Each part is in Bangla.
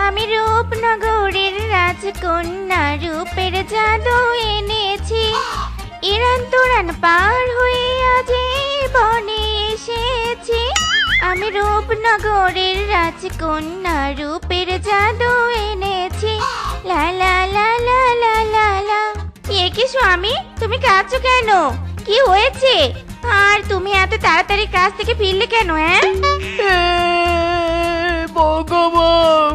আমি রূপনগরের রাজকন্যা, রূপের জাদু এনেছি। ইরান তুরান পার হয়ে আজ এই বনে এসেছি। আমি রূপনগরের রাজকন্যা, রূপের জাদু এনেছি। লা লা লা লা লা লা লা। এ কি স্বামী, তুমি কাঁদছো কেন? কি হয়েছে? আর তুমি এত তাড়াতাড়ি কাজ থেকে ফিরলে কেন? ভগবান,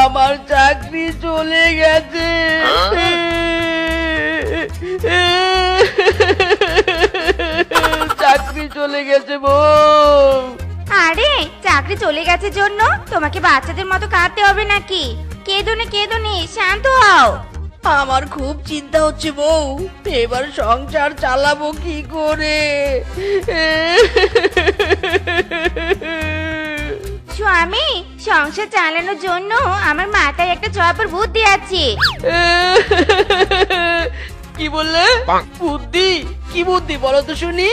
আমার চাকরি চলে গেছে। চাকরি চলে গেছে বউ। আরে চাকরি চলে গেছে জন্য তোমাকে বাচ্চাদের মতো কাঁদতে হবে নাকি? কেঁদোনে কেঁদোনে, শান্ত হও। আমার খুব চিন্তা হচ্ছে বউ, এবার সংসার চালাবো কি করে? স্বামী, সংসার চালানোর জন্য আমার মাথায় একটা চপর বুদ্ধি আছে। কি বললে? বুদ্ধি? কি বুদ্ধি বলো তো শুনি।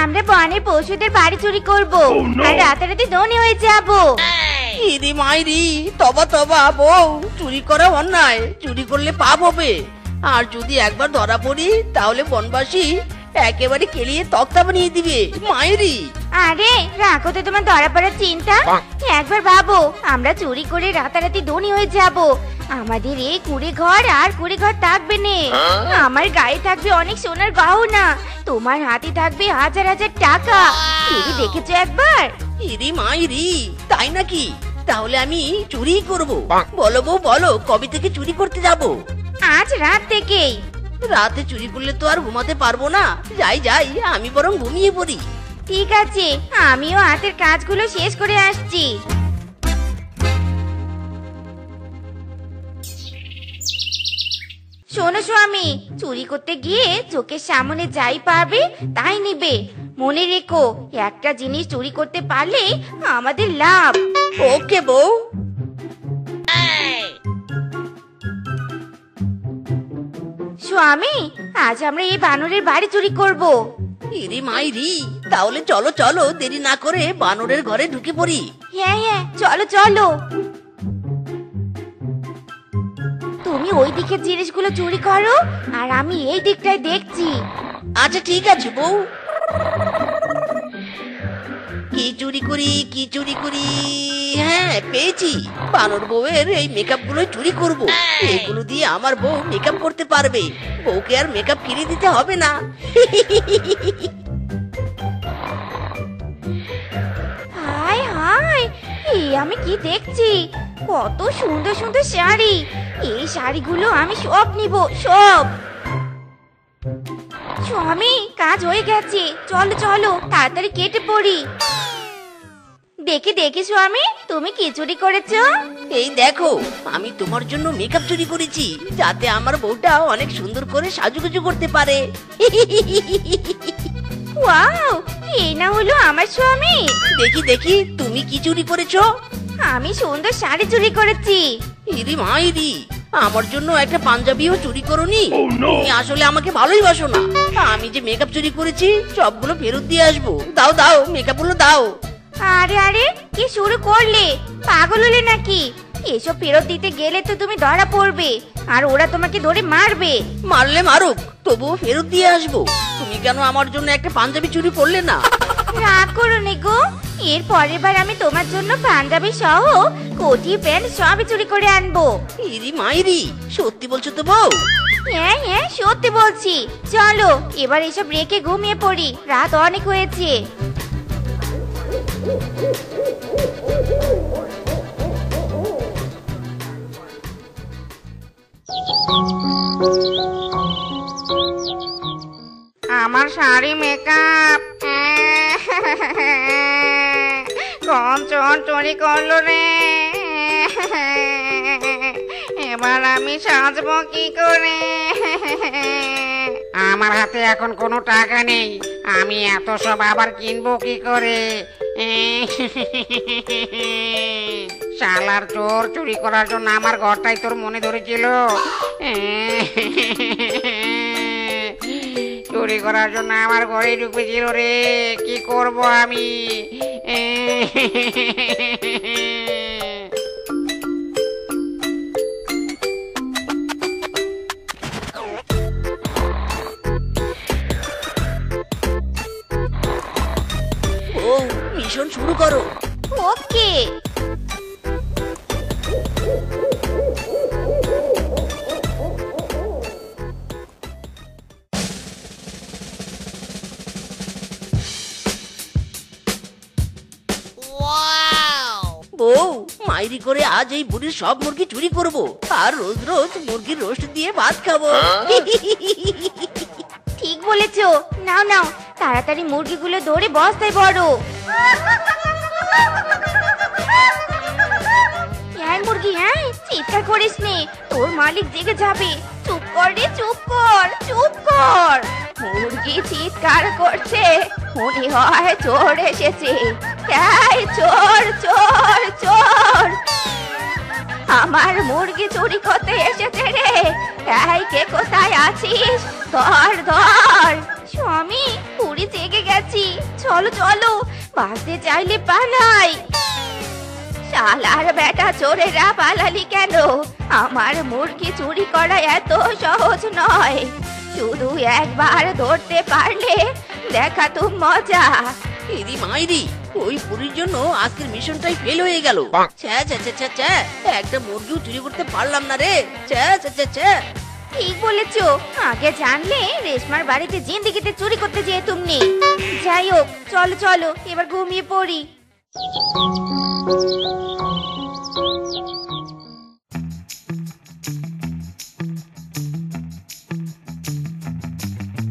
আমরা বনের পশুদের বাড়ি চুরি করব আর রাতারাতি ধনী হয়ে যাব। ইদি মাইরি, তবা তবা বউ, চুরি করা অন্যায়, চুরি করলে পাপ হবে। আর যদি একবার ধরা পড়ি তাহলে বনবাসী একেবারে কেলিয়ে তক্তা বানিয়ে দিবে মাইরি। আরে রাখো তো তোমার ধরা পড়ার চিন্তা। একবার ভাবো, আমরা চুরি করে রাতারাতি ধনী হয়ে যাব। আমাদের এই কুড়ে ঘর আর কুড়ে ঘর থাকবে না। আমার গায়ে থাকবে অনেক সোনার গহনা, তোমার হাতে থাকবে হাজার হাজার টাকা। তুমি দেখেছো একবার? ইরি মাইরি, তাই নাকি? তাহলে আমি চুরি করব। বলো বউ বলো, কবে থেকে চুরি করতে যাব? আজ রাত থেকেই। রাতে চুরি করলে তো আর ঘুমাতে পারবো না। যাই যাই, আমি বরং ঘুমিয়ে পড়ি। ঠিক আছে, আমিও হাতের কাজগুলো শেষ করে আসছি। শোনো স্বামী, চুরি করতে গিয়ে চোখের সামনে যাই পাবে তাই নিবে। মনে রেখো, একটা জিনিস চুরি করতে পারলে আমাদের লাভ। ওকে বউ। স্বামী, আজ আমরা এই বানরের বাড়ি চুরি করব। ইরি মাইরি, তাহলে চলো চলো, দেরি না করে বানরের ঘরে ঢুকে পড়ি। হ্যাঁ হ্যাঁ, চলো চলো। তুমি ওই দিকের জিনিসগুলো চুরি করো আর আমি এই দিকটায় দেখছি। আচ্ছা ঠিক আছে বউ। কি চুরি করি, কি চুরি করি? হ্যাঁ, পেয়েছি। বানর বউয়ের এই মেকআপ গুলো চুরি করব। এগুলো দিয়ে আমার বউ মেকআপ করতে পারবে। বউকে আর মেকআপ কিনে দিতে হবে না। হায় হায়, এই আমি কি দেখছি? কত সুন্দর সুন্দর শাড়ি। এই শাড়িগুলো আমি সব নিব, সব। স্বামী, কাজ হয়ে গেছে, চলো চলো তাড়াতাড়ি কেটে পড়ি। দেখি দেখি স্বামী, তুমি কি চুরি করেছো? এই দেখো, আমি তোমার জন্য মেকআপ চুরি করেছি, যাতে আমার বউটা অনেক সুন্দর করে সাজুগুজু করতে পারে। ওয়াও, এই না হলো আমার স্বামী। দেখি দেখি, তুমি কি চুরি করেছো? আমি সুন্দর শাড়ি চুরি করেছি। ইরি মাইরি, আমার জন্য একটা পাঞ্জাবিও চুরি করনি? তুমি আসলে আমাকে ভালোই বাসো না। আমি যে মেকআপ চুরি করেছি সবগুলো ফেরত দিয়ে আসবো। দাও দাও, মেকআপ গুলো দাও। আরে আরে, কি শুরু করলে? পাগল হলে নাকি? এসব ফেরত দিতে গেলে তো তুমি ধরা পড়বে আর ওরা তোমাকে ধরে মারবে। মারলে মারুক, তবুও ফেরত দিয়ে আসবো। তুমি কেন আমার জন্য একটা পাঞ্জাবি চুরি করলে না? রাগ করো নে গো, এর পরের বার আমি তোমার জন্য পাঞ্জাবি সহ কোটি প্যান্ট সবই চুরি করে আনবো। ইরি মাইরি, সত্যি বলছো তো বউ? হ্যাঁ হ্যাঁ, সত্যি বলছি। চলো এবার এসব রেখে ঘুমিয়ে পড়ি, রাত অনেক হয়েছে। আমার শাড়ি মেকআপ কোন চোর চুরি করলো রে? এবার আমি সাজবো কি করে? আমার হাতে এখন কোনো টাকা নেই, আমি এত সব আবার কিনবো কি করে? শালার চোর, চুরি করার জন্য আমার ঘরটাই তোর মনে ধরেছিল। চুরি করার জন্য আমার ঘরে ঢুকেছিল রে, কি করব আমি? ও মিশন শুরু করো। ওকে। বউ, মাইরি করে আজ এই বুড়ির সব মুরগি চুরি করব, আর রোজ রোজ মুরগির রোস্ট দিয়ে ভাত খাবো। ঠিক বলেছো। নাও নাও, তাড়াতাড়ি মুরগিগুলো ধরে বস্তায় ভরো। এই মুরগি, হ্যাঁ চিৎকার করিস নে, তোর মালিক জেগে যাবে। চুপ কর রে, চুপ কর, চুপ কর। মুরগি চিৎকার করছে, মনে হয় চোর এসেছে। এই চোর, চোর, চোর! আমার মুরগি চুরি করতে এসেছে রে। এই কে কোথায় আছিস? ধর ধর। স্বামী, পুরি জেগে গেছি, চলো চলো, বাঁচতে চাইলে পালাই। শালার বেটা চোরেরা, পালালি কেন? আমার মুরগি চুরি করা এত সহজ নয়, শুধু একবার ধরতে পারলে দেখা তো মজা। ইদি মাইরি, ওই বুড়ির জন্য আজকের মিশনটাই ফেল হয়ে গেল। ছ্যা ছ্যা ছ্যা ছ্যা ছ্যা, একটা মুরগিও চুরি করতে পারলাম না রে। ছ্যা ছ্যা ছ্যা ছ্যা। ঠিক বলেছো, আগে জানলে রেশমার বাড়িতে জিন্দিগিতে চুরি করতে যেয়ে তুমি। যাই হোক, চলো চলো, এবার ঘুমিয়ে পড়ি।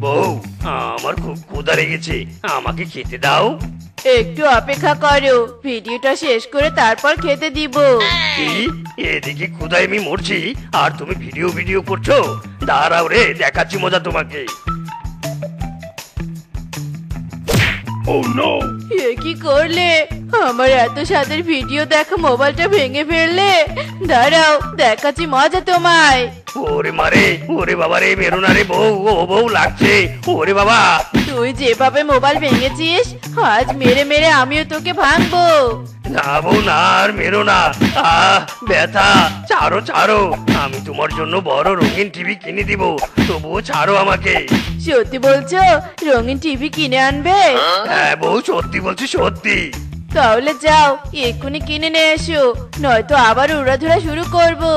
বউ, আমার খুব ক্ষুধা লেগেছে, আমাকে খেতে দাও। একটু অপেক্ষা করো, ভিডিওটা শেষ করে তারপর খেতে দিব। কি? এদিকে ক্ষুধায় আমি মরছি আর তুমি ভিডিও ভিডিও করছো? দাঁড়াও রে, দেখাচ্ছি মজা তোমাকে। এ কি করলে? আমার এত স্বাদের ভিডিও দেখা মোবাইলটা ভেঙে ফেললে। দাঁড়াও, দেখাচ্ছি মজা তোমায়। ওরে মারে, ওরে বাবা রে, মেরো না রে বউ, ও বউ লাগছে, ওরে বাবা। তুই যেভাবে মোবাইল ভেঙেছিস, আজ মেরে মেরে আমিও তোকে ভাঙবো। না বউ না, আর মেরো না, আহ ব্যথা, ছাড়ো ছাড়ো। আমি তোমার জন্য বড় রঙিন টিভি কিনে দিব, তবুও ছাড়ো আমাকে। সত্যি বলছো? রঙিন টিভি কিনে আনবে? হ্যাঁ বউ, সত্যি বলছি, সত্যি। তাহলে যাও, এক্ষুনি কিনে নিয়ে এসো, নয়তো আবার উড়াধুরা শুরু করবো।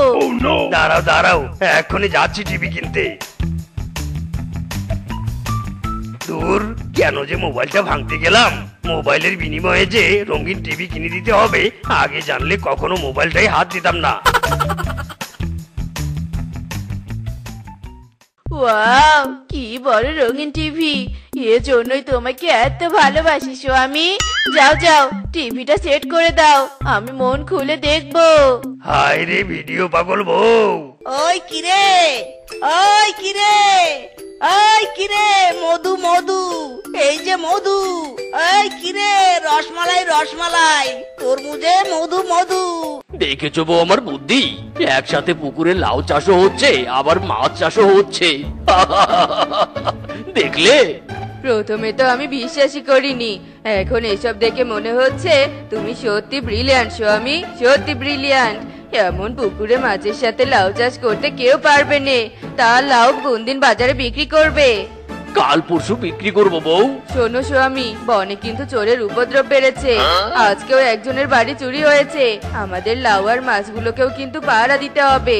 দাঁড়াও দাঁড়াও, এক্ষুনি যাচ্ছি টিভি কিনতে। দূর, কেন যে মোবাইলটা ভাঙতে গেলাম? মোবাইলের বিনিময়ে যে রঙিন টিভি কিনে দিতে হবে, আগে জানলে কখনো মোবাইলটাই হাত দিতাম না। ওয়াও, কি বড় রঙিন টিভি! এর জন্যই তোমাকে এত ভালোবাসি স্বামী। যাও যাও, টিভিটা সেট করে দাও, আমি মন খুলে দেখবো। হায় রে ভিডিও পাগল বউ। ওই কিরে, ওই কিরে, ওই কিরে, মধু মধু, এই যে মধু। ওই কিরে, রসমালাই রসমালাই, তরমুজে মধু মধু। দেখেছো বউ আমার বুদ্ধি? একসাথে পুকুরে লাউ চাষও হচ্ছে, আবার মাছ চাষও হচ্ছে। দেখলে? প্রথমে তো আমি বিশ্বাসই করিনি, এখন এসব দেখে মনে হচ্ছে তুমি সত্যি ব্রিলিয়ান্ট স্বামী, সত্যি ব্রিলিয়ান্ট। এমন পুকুরে মাছের সাথে লাউ চাষ করতে কেউ পারবে না। তার লাউ কোন দিন বাজারে বিক্রি করবে? কাল পরশু বিক্রি করবো বউ। শোনো স্বামী, বনে কিন্তু চোরের উপদ্রব বেড়েছে। আজকেও একজনের বাড়ি চুরি হয়েছে। আমাদের লাউ আর মাছগুলোকেও কিন্তু পাহারা দিতে হবে।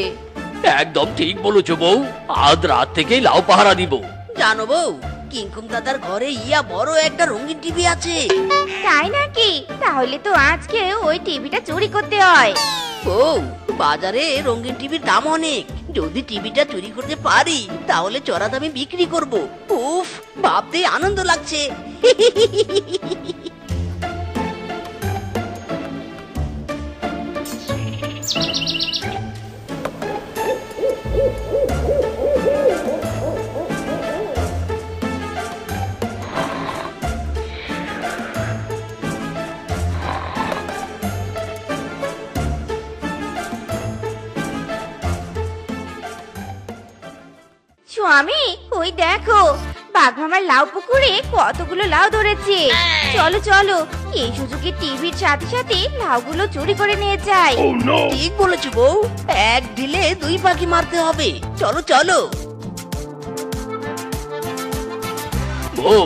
একদম ঠিক বলেছো বউ, আজ রাত থেকেই লাউ পাহারা দিব। জানো বউ, কিংকুম দাদার ঘরে ইয়া বড় একটা রঙিন টিভি আছে। তাই নাকি? তাহলে তো আজকে ওই টিভিটা চুরি করতে হয়। বউ, বাজারে রঙিন টিভির দাম অনেক, যদি টিভিটা চুরি করতে পারি তাহলে চড়া দামে বিক্রি করব। উফ, ভাবতেই আনন্দ লাগছে। স্বামী, ওই দেখো, বাঘ মামার লাউ পুকুরে কতগুলো লাউ ধরেছে। চলো চলো, এই সুযোগে টিভির সাথে সাথে লাউগুলো চুরি করে নিয়ে যাই। ঠিক বলেছো বউ, এক ঢিলে দুই পাখি মারতে হবে। চলো চলো। বউ,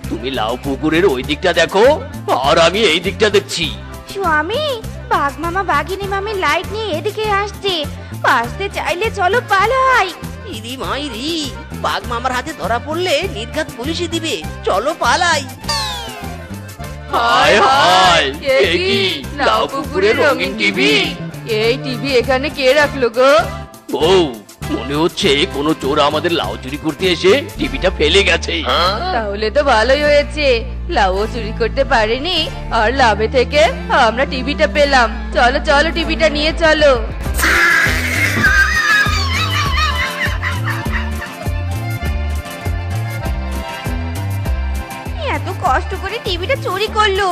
তুমি লাউ পুকুরের ওই দিকটা দেখো, আর আমি এই দিকটা দেখছি। স্বামী, বাঘ মামা বাঘিনী মামি লাইট নিয়ে এদিকে আসছে। আসতে চাইলে চলো পালাই। ইরি মাইরি, বাঘ মামার হাতে ধরা পড়লে নির্ঘাত পুলিশে দিবে। চলো পালাই। হায় হায়, এ এ কি লাউ পুকুরের রঙিন টিভি? এই টিভি এখানে কে রাখলো গো? বউ, মনে হচ্ছে কোনো চোর আমাদের লাউ চুরি করতে এসে টিভিটা ফেলে গেছে। তাহলে তো ভালোই হয়েছে, লাউও চুরি করতে পারেনি, আর লাভে থেকে আমরা টিভিটা পেলাম। চলো চলো, টিভিটা নিয়ে চলো। এত কষ্ট করে টিভিটা চুরি করলো,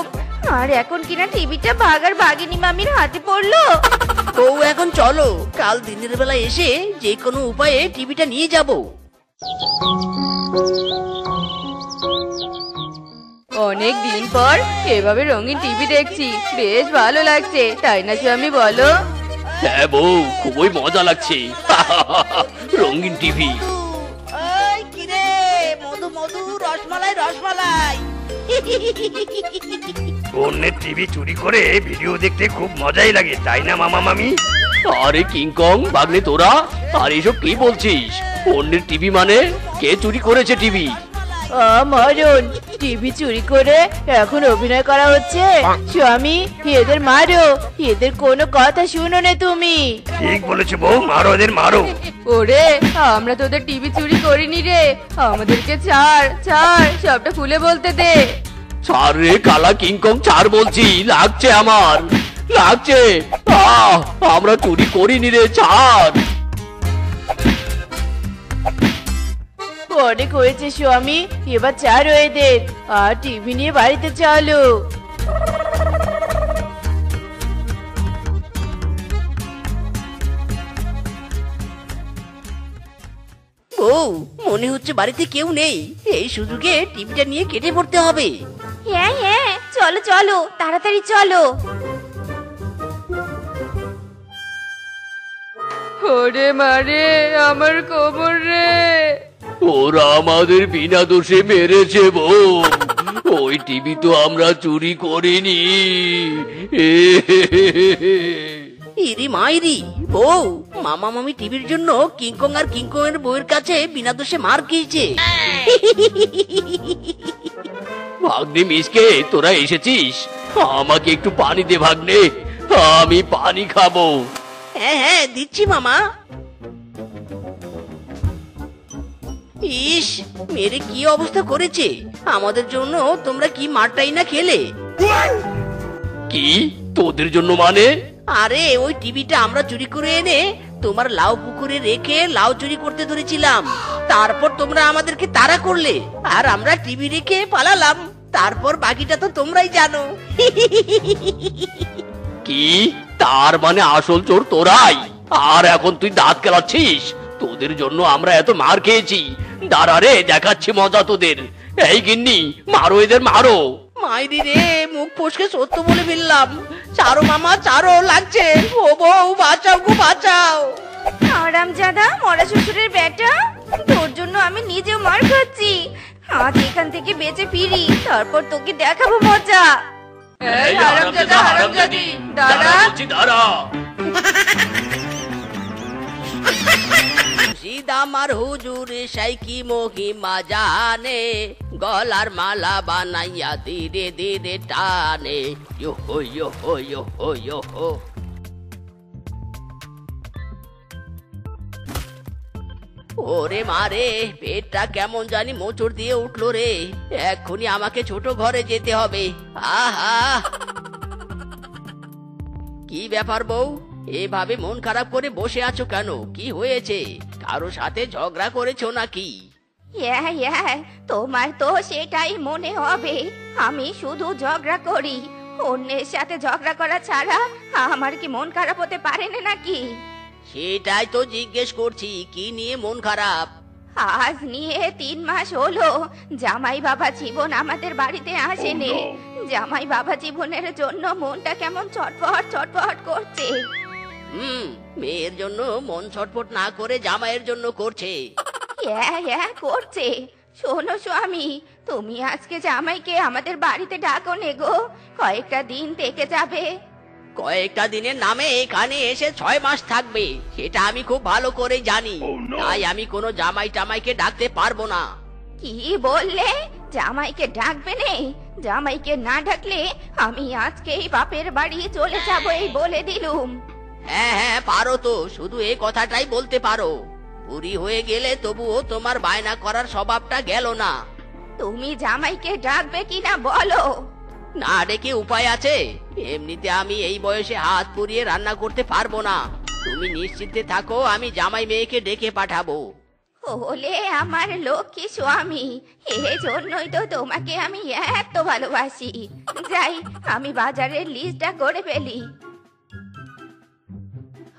আর এখন কিনা টিভিটা বাঘ আর বাঘিনী মামির হাতে পড়লো। বউ এখন চলো, কাল দিনের বেলা এসে যে কোনো উপায়ে টিভিটা নিয়ে যাব। অনেক দিন পর এভাবে রঙিন টিভি দেখছি, বেশ ভালো লাগছে, তাই না স্বামী বলো? হ্যাঁ বউ, খুবই মজা লাগছে। রঙিন টিভি। ওই কিরে, মধু মধু, রসমালাই রসমালাই। অন্যের টিভি চুরি করে ভিডিও দেখতে খুব মজাই লাগে, তাই না মামা মামি? আরে কিংকং, ভাগ্নে তোরা আর এসব কি বলছিস? অন্যের টিভি মানে? কে চুরি করেছে টিভি? মরণ, টিভি চুরি করে এখন অভিনয় করা হচ্ছে। স্বামী, এদের মারো, এদের কোনো কথা শুনো না তুমি। ঠিক বলেছো বউ, মারো এদের মারো। ওরে, আমরা তোদের টিভি চুরি করিনি রে, আমাদেরকে ছাড় ছাড়, সবটা খুলে বলতে দে। ছাড় রে কালা কিংকং, ছাড় বলছি, লাগছে আমার, লাগছে। আমরা চুরি করিনি রে, ছাড়। অনেক হয়েছে স্বামী, এবার ছাড়ো এদের, আর টিভি নিয়ে বাড়িতে চলো। বউ, মনে হচ্ছে বাড়িতে কেউ নেই। এই সুযোগে টিভিটা নিয়ে কেটে পড়তে হবে। হ্যাঁ হ্যাঁ, চলো চলো, তাড়াতাড়ি চলো। ওরে মারে, আমার কোমর রে। ওরা আমাদের বিনা দোষে মেরেছে বউ, ওই টিভি তো আমরা চুরি করিনি। ইরি মাইরি, বউ, মামা মামি টিভির জন্য কিংকং আর কিংকং এর বউয়ের কাছে বিনা দোষে মার খেয়েছে। ভাগ্নে মিসকে, তোরা এসেছিস, আমাকে একটু পানি দে ভাগ্নে, আমি পানি খাবো। হ্যাঁ হ্যাঁ, দিচ্ছি মামা। ইস, মেরে কি অবস্থা করেছে। আমাদের জন্য তোমরা কি মারটাই না খেলে। কি তোদের জন্য মানে? আরে ওই টিভিটা আমরা চুরি করে এনে তোমার লাউ পুকুরে রেখে লাউ চুরি করতে ধরেছিলাম। তারপর তোমরা আমাদেরকে তাড়া করলে, আর আমরা টিভি রেখে পালালাম। তারপর বাকিটা তো তোমরাই জানো। কি, তার মানে আসল চোর তোরাই? আর এখন তুই দাঁত কেলাচ্ছিস? তোদের জন্য আমরা এত মার খেয়েছি, দাঁড়া রে, দেখাচ্ছি মজা তোদের। এই গিন্নি, মারো এদের, মারো। মাইরি রে, মুখ ফসকে সত্য বলে ফেললাম। চারো মামা চারো, লাগছে। ও বউ, বাঁচাও গো বাঁচাও। আরামজাদা, মরা শ্বশুরের বেটা, তোর জন্য আমি নিজেও মার খাচ্ছি। আজ এখান থেকে বেঁচে ফিরি, তারপর তোকে দেখাবো মজা। এই হারামজাদা, হারামজাদি, দাঁড়া। বলছি দাঁড়া। সিদামার হুজুরে সাইকি মহিমা জানে, গলার মালা বানাইয়া ধীরে ধীরে টানে। ইয়ো ইয়ো ইয়ো ইয়ো। ওরে মারে, পেটটা কেমন জানি মোচড় দিয়ে উঠলো রে। এক্ষুনি আমাকে ছোট ঘরে যেতে হবে। আহা, কি ব্যাপার বউ, এভাবে মন খারাপ করে বসে আছো কেন? কি হয়েছে? কারো সাথে ঝগড়া করেছো নাকি? হ্যাঁ হ্যাঁ, তোমার তো সেটাই মনে হবে। আমি শুধু ঝগড়া করি, অন্যের সাথে ঝগড়া করা ছাড়া আমার কি মন খারাপ হতে পারে না নাকি? সেটাই তো জিজ্ঞেস করছি, কি নিয়ে মন খারাপ? আজ নিয়ে 3 মাস হলো জামাই বাবা জীবন আমাদের বাড়িতে আসেনি। জামাই বাবা জীবনের জন্য মনটা কেমন ছটফট ছটফট করছে। মেয়ের জন্য মন ছটফট না করে জামাইয়ের জন্য করছে। হ্যাঁ হ্যাঁ করছে। শোনো স্বামী, তুমি আজকে জামাইকে আমাদের বাড়িতে ডাকো নে গো, কয়েকটা দিন থেকে যাবে। কয়েকটা দিনের নামে এখানে এসে 6 মাস থাকবে, সেটা আমি খুব ভালো করে জানি। তাই আমি কোনো জামাই টামাইকে ডাকতে পারবো না। কি বললে? জামাইকে ডাকবে নে? জামাইকে না ডাকলে আমি আজকেই বাপের বাড়ি চলে যাব এই বলে দিলুম। হ্যাঁ হ্যাঁ পারো তো, শুধু এই কথাটাই বলতে পারো। বুড়ি হয়ে গেলে তবুও তোমার বায়না করার স্বভাবটা গেল না। তুমি জামাইকে ডাকবে কিনা বলো। না ডেকে উপায় আছে? এমনিতে আমি এই বয়সে হাত পুড়িয়ে রান্না করতে পারবো না। তুমি নিশ্চিন্তে থাকো, আমি জামাই মেয়েকে ডেকে পাঠাবো। হলে আমার লক্ষ্মী স্বামী, এজন্যই তো তোমাকে আমি এত ভালোবাসি। যাই, আমি বাজারের লিস্টটা করে ফেলি।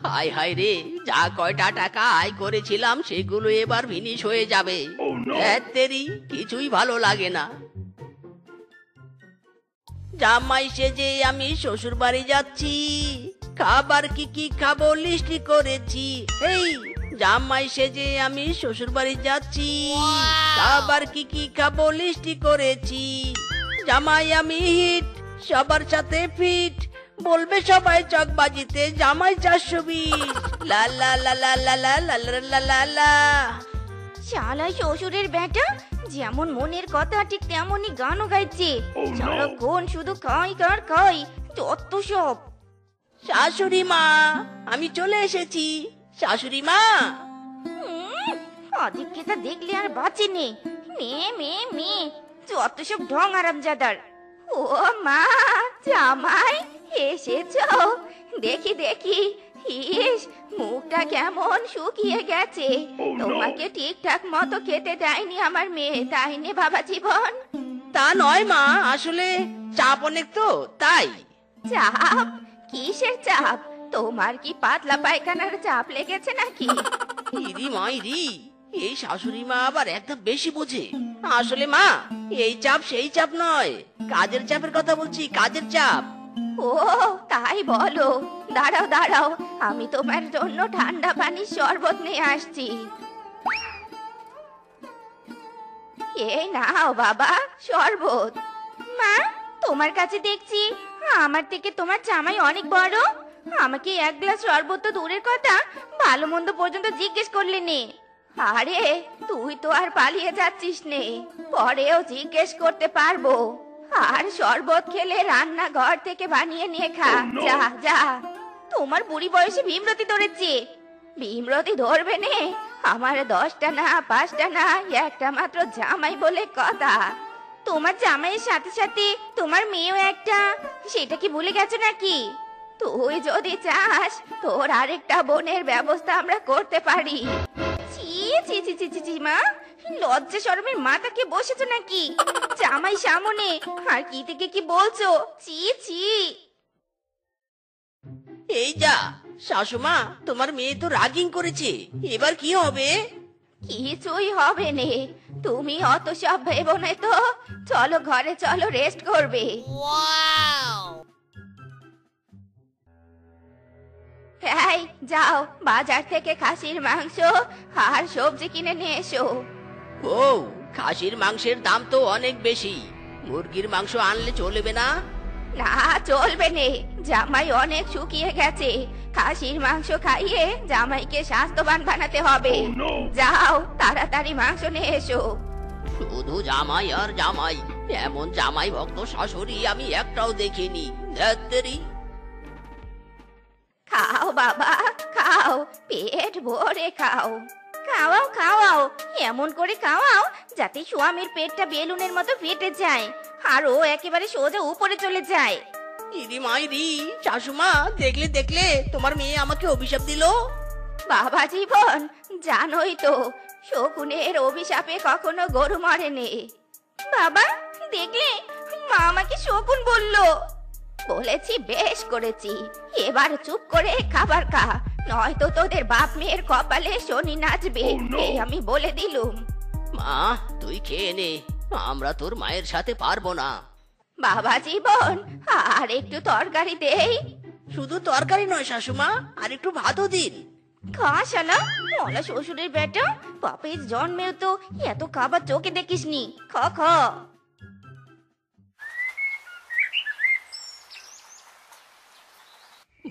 হায় হায় রে, যা কয়টা টাকা আয় করেছিলাম সেগুলো এবার ফিনিশ হয়ে যাবে। তেরি কিছুই ভালো লাগে না। জামাই সেজে আমি শ্বশুর বাড়ি যাচ্ছি, খাবার কি কি খাবো লিস্টি করেছি। এই জামাই সেজে আমি শ্বশুর বাড়ি যাচ্ছি, খাবার কি কি খাবো লিস্টি করেছি। জামাই আমি হিট, সবার সাথে ফিট, বলবে সবাই চকবাজিতে জামাই 420। লা লা লা লা লা লা লা লা লা লা লা। শালা শ্বশুরের বেটা যেমন মনের কথা ঠিক তেমনই গানও গাইছে। সারাক্ষণ শুধু খাই আর খাই, যত সব। শাশুড়ি মা, আমি চলে এসেছি। শাশুড়ি মা। অধিক্ষেতা দেখলে আর বাঁচে নে। মেয়ে মেয়ে মেয়ে, যত সব ঢং আরামজাদার। ও মা, জামাই এসেছো? দেখি দেখি, ইস মুখটা কেমন শুকিয়ে গেছে। তোমাকে ঠিকঠাক মতো খেতে দেয়নি আমার মেয়ে, তাই নে বাবা জীবন? তা নয় মা, আসলে চাপ অনেক তো তাই। চাপ? কিসের চাপ? তোমার কি পাতলা পায়খানার চাপ লেগেছে নাকি? ইরি মাইরি, এই শাশুড়ি মা আবার একদম বেশি বোঝে। আসলে মা, এই চাপ সেই চাপ নয়, কাজের চাপের কথা বলছি, কাজের চাপ। ও তাই বলো। দাঁড়াও দাঁড়াও, আমি তোমার জন্য ঠান্ডা পানির শরবত নিয়ে আসছি। এই নাও বাবা শরবত। মা, তোমার কাছে দেখছি আমার থেকে তোমার জামাই অনেক বড়। আমাকে 1 গ্লাস শরবত তো দূরের কথা, ভালো মন্দ পর্যন্ত জিজ্ঞেস করলে নে। আরে তুই তো আর পালিয়ে যাচ্ছিস নে, পরেও জিজ্ঞেস করতে পারবো। আর শরবত খেলে রান্না ঘর থেকে বানিয়ে নিয়ে খা। যা যা। তোমার বুড়ি বয়সে ভীমরতি ধরেছে। ভীমরতি ধরবে নে? আমার 10টা না 5টা না, একটা মাত্র জামাই বলে কথা। তোমার জামাইয়ের সাথে সাথে তোমার মেয়েও একটা, সেটা কি ভুলে গেছো নাকি? তুই যদি চাস তোর আরেকটা বোনের ব্যবস্থা আমরা করতে পারি। ছি ছি ছি ছি ছি মা, লজ্জা শরমের মাথাকে বসেছো নাকি? জামাই সামনে আর কি থেকে কি বলছো? ছি ছি। এই যা শাশুমা, তোমার মেয়ে তো রাগিং করেছে, এবার কি হবে? কিছুই হবে নে, তুমি অত সব ভেবো না তো। চলো ঘরে চলো, রেস্ট করবে। এই যাও, বাজার থেকে খাসির মাংস আর সবজি কিনে নিয়ে এসো। ও, খাসির মাংসের দাম তো অনেক বেশি, মুরগির মাংস আনলে চলবে না? না চলবে নে, জামাই অনেক শুকিয়ে গেছে। খাসির মাংস খাইয়ে জামাইকে স্বাস্থ্যবান বানাতে হবে। যাও তাড়াতাড়ি মাংস নিয়ে এসো। শুধু জামাই আর জামাই, এমন জামাই ভক্ত শাশুড়ি আমি একটাও দেখিনি। ধ্যাত্তেরি। খাও বাবা খাও, পেট ভরে খাও। খাওয়াও খাওয়াও, এমন করে খাওয়াও যাতে স্বামীর পেটটা বেলুনের মতো ফেটে যায় আর ও একেবারে সোজা উপরে চলে যায়। ইরি মাইরি, শাশুমা দেখলে দেখলে তোমার মেয়ে আমাকে অভিশাপ দিল। বাবা জীবন, জানোই তো শকুনের অভিশাপে কখনো গরু মরেনি। বাবা দেখলে, মা আমাকে শকুন বললো। বলেছি বেশ করেছি, এবার চুপ করে খাবার খা, নয়তো তোদের বাপ মেয়ের কপালে শনি নাচবে, এই আমি বলে দিলুম। মা তুই খেয়ে নে, আমরা তোর মায়ের সাথে পারবো না। বাবা জীবন, আর একটু তরকারি দেই। শুধু তরকারি নয় শাশুমা, আর একটু ভাতও দিন। খা শালা, মলা শ্বশুরের বেটা, বাপের জন্মেও তো এত খাবার চোখে দেখিসনি। খ খ।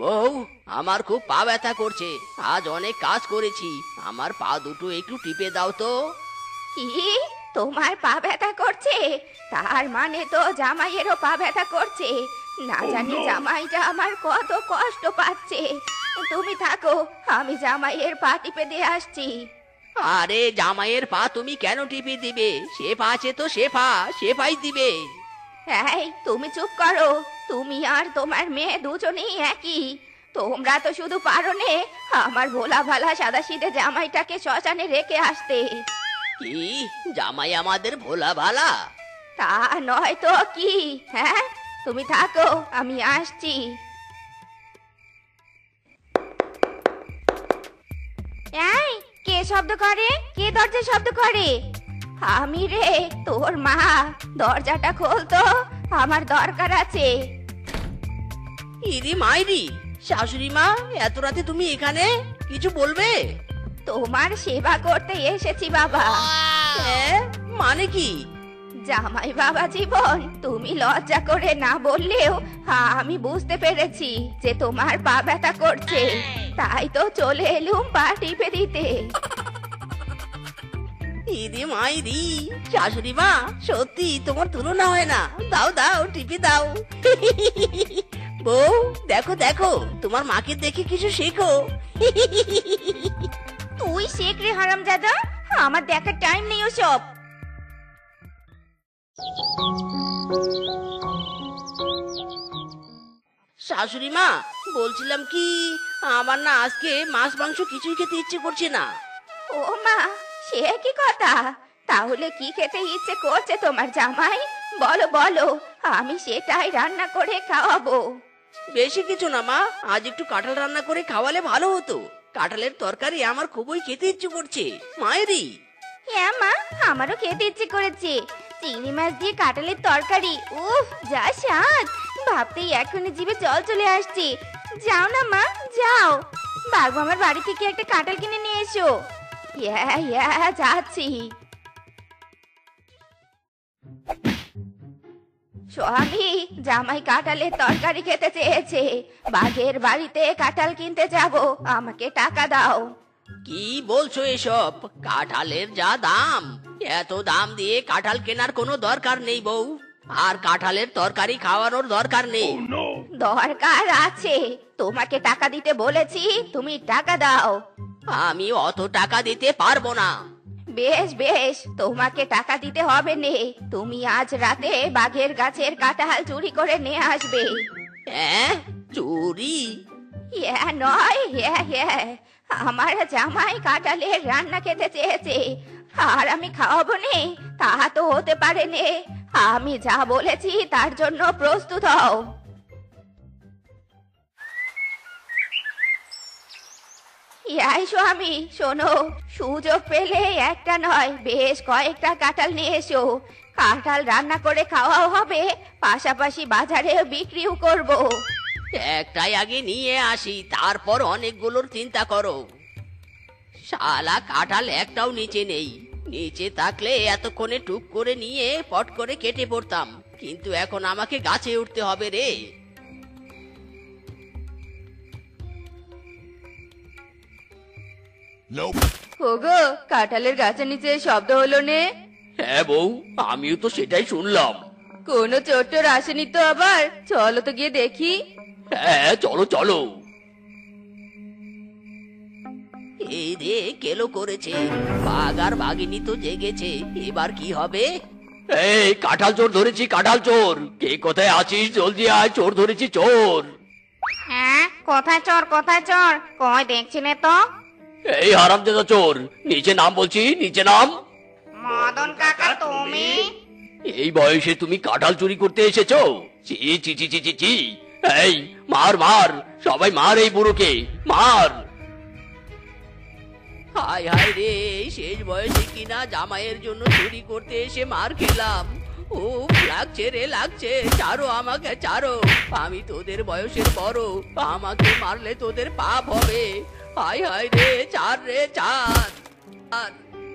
বউ, আমার খুব পা ব্যথা করছে, আজ অনেক কাজ করেছি, আমার পা দুটো একটু টিপে দাও তো। কি, তোমার পা ব্যথা করছে? তার মানে তো জামাইয়েরও পা ব্যথা করছে। না জানি জামাইটা আমার কত কষ্ট পাচ্ছে। তুমি থাকো, আমি জামাইয়ের পা টিপে দিয়ে আসছি। আরে জামাইয়ের পা তুমি কেন টিপে দিবে? শেফা আছে তো, শেফাই দিবে। এই তুমি চুপ করো, তুমি আর তোমার মেয়ে দুজনেই একই। তোমরা তো শুধু পারো নে আমার ভোলা ভালা সাদাসিধে জামাইটাকে শ্মশানে রেখে আসতে। কি, জামাই আমাদের ভোলা ভালা? তা নয় তো কি? হ্যাঁ, তুমি থাকো, আমি আসছি। এই, কে শব্দ করে? কে দরজা শব্দ করে? আমি রে, তোর মা। দরজাটা খোল তো, আমার দরকার আছে। ইরি মাইরি, শাশুড়ি মা, এত রাতে তুমি এখানে? কিছু বলবে? তোমার সেবা করতে এসেছি বাবা। মানে কি? জামাই বাবা জীবন, তুমি লজ্জা করে না বললেও আমি বুঝতে পেরেছি যে তোমার পা ব্যথা করছে, তাই তো চলে এলুম পা টিপে দিতে। ইরি মাইরি, শাশুড়ি মা, সত্যি তোমার তুলনা হয় না। দাও দাও, টিপে দাও। বউ, দেখো দেখো, তোমার মাকে দেখে কিছু শেখো। তুই শেখ রে হারামজাদা, আমার দেখার টাইম নেই ওসব। শাশুড়ি মা, বলছিলাম কি, আমার না আজকে মাছ মাংস কিছুই খেতে ইচ্ছে করছে না। ও মা, সে কি কথা? তাহলে কি খেতে ইচ্ছে করছে তোমার জামাই? বলো বলো, আমি সেটাই রান্না করে খাওয়াবো। বেশি কিছু না মা, আজ একটু কাঁঠাল রান্না করে খাওয়ালে ভালো হতো। কাঁঠালের তরকারি আমার খুবই খেতে ইচ্ছে করছে মায়েরি। হ্যাঁ মা, আমারও খেতে ইচ্ছে করেছে। চিংড়ি মাছ দিয়ে কাঁঠালের তরকারি, উফ যা স্বাদ! ভাবতেই এখনই জিভে জল চলে আসছে। যাও না মা, যাও, বাবু আমার বাড়ি থেকে একটা কাঁঠাল কিনে নিয়ে এসো। হ্যাঁ হ্যাঁ, যাচ্ছি। স্বামী, জামাই কাঁঠালের তরকারি খেতে চেয়েছে। বাঘের বাড়িতে কাঁঠাল কিনতে যাব, আমাকে টাকা দাও। কি বলছো এসব? কাঁঠালের যা দাম, এত দাম দিয়ে কাঁঠাল কেনার কোনো দরকার নেই বউ। আর কাঁঠালের তরকারি খাওয়ানোর দরকার নেই। দরকার আছে, তোমাকে টাকা দিতে বলেছি, তুমি টাকা দাও। আমি অত টাকা দিতে পারবো না। বেশ বেশ, তোমাকে টাকা দিতে হবে নে। তুমি আজ রাতে বাঘের গাছের কাঁঠাল চুরি করে নিয়ে আসবে। হ্যাঁ, চুরি? হ্যাঁ নয়, হ্যাঁ হ্যাঁ, আমার জামাই কাঁঠালের রান্না খেতে চেয়েছে, আর আমি খাওয়াবো নে, তা তো হতে পারে নে। আমি যা বলেছি তার জন্য প্রস্তুত হও। এই স্বামী, শোনো, সুযোগ পেলে একটা নয় বেশ কয়েকটা কাঁঠাল নিয়ে এসো। কাঁঠাল রান্না করে খাওয়াও হবে, পাশাপাশি বাজারে বিক্রিও করব। একটাই আগে নিয়ে আসি, তারপর অনেকগুলোর চিন্তা করো। শালা কাঁঠাল একটাও নিচে নেই। নিচে থাকলে এতক্ষণে টুক করে নিয়ে পট করে কেটে পড়তাম, কিন্তু এখন আমাকে গাছে উঠতে হবে রে। ওগো, কাঁঠালের গাছের নিচে শব্দ হলো নে? হ্যাঁ বউ, আমিও তো সেটাই শুনলাম। কোনো চোট্টর আসেনি তো আবার? চলো তো গিয়ে দেখি। হ্যাঁ চলো চলো। এই রে, কেলো করেছে, বাঘ আর বাঘিনী তো জেগেছে, এবার কি হবে? এই কাঁঠাল চোর ধরেছি, কাঁঠাল চোর, কে কোথায় আছিস? জলদি আয়, চোর ধরেছি, চোর। হ্যাঁ, কোথায় চোর, কোথায় চোর? কই দেখছি না তো। এই হারামজাদা চোর, নিচে নাম বলছি, নিচে নাম। মদন কাকা, তুমি? এই বয়সে তুমি কাঁঠাল চুরি করতে এসেছো? চি চি চি চি চি চি। এই মার মার, সবাই মার এই বুড়োকে, মার। হায় হায় রে, এই শেষ বয়সে কিনা জামাইয়ের জন্য চুরি করতে এসে মার খেলাম। ও লাগছে রে লাগছে, ছাড়ো আমাকে ছাড়ো, আমি তোদের বয়সের বড়, আমাকে মারলে তোদের পাপ হবে। হায় হায় রে, ছাড় রে ছাড়।